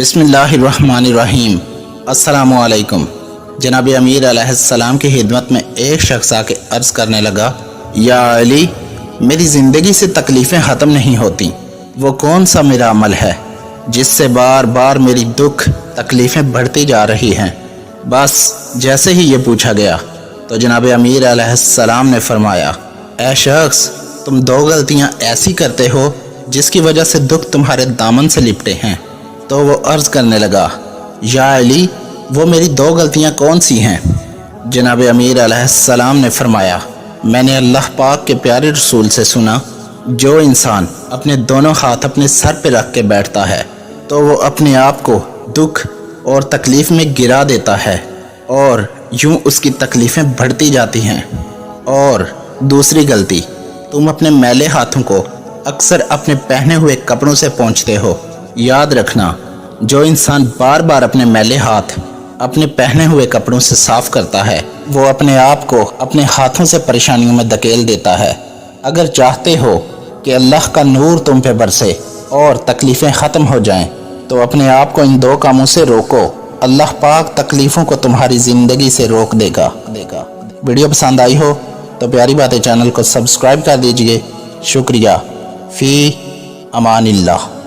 بسم اللہ الرحمن الرحیم۔ السلام علیکم۔ جناب امیر علیہ السلام کی خدمت میں ایک شخص آ کے عرض کرنے لگا، یا علی، میری زندگی سے تکلیفیں ختم نہیں ہوتی۔ وہ کون سا میرا عمل ہے جس سے بار بار میری دکھ تکلیفیں بڑھتی جا رہی ہیں؟ بس جیسے ہی یہ پوچھا گیا تو جناب امیر علیہ السلام نے فرمایا، اے شخص، تم دو غلطیاں ایسی کرتے ہو جس کی وجہ سے دکھ تمہارے دامن سے لپٹے ہیں۔ تو وہ عرض کرنے لگا، یا علی، وہ میری دو غلطیاں کون سی ہیں؟ جناب امیر علیہ السلام نے فرمایا، میں نے اللہ پاک کے پیارے رسول سے سنا، جو انسان اپنے دونوں ہاتھ اپنے سر پہ رکھ کے بیٹھتا ہے تو وہ اپنے آپ کو دکھ اور تکلیف میں گرا دیتا ہے اور یوں اس کی تکلیفیں بڑھتی جاتی ہیں۔ اور دوسری غلطی، تم اپنے میلے ہاتھوں کو اکثر اپنے پہنے ہوئے کپڑوں سے پونچھتے ہو۔ یاد رکھنا، جو انسان بار بار اپنے میلے ہاتھ اپنے پہنے ہوئے کپڑوں سے صاف کرتا ہے وہ اپنے آپ کو اپنے ہاتھوں سے پریشانیوں میں دھکیل دیتا ہے۔ اگر چاہتے ہو کہ اللہ کا نور تم پہ برسے اور تکلیفیں ختم ہو جائیں تو اپنے آپ کو ان دو کاموں سے روکو۔ اللہ پاک تکلیفوں کو تمہاری زندگی سے روک دے گا۔ ویڈیو پسند آئی ہو تو پیاری باتیں چینل کو سبسکرائب کر دیجئے۔ شکریہ۔ فی امان اللہ۔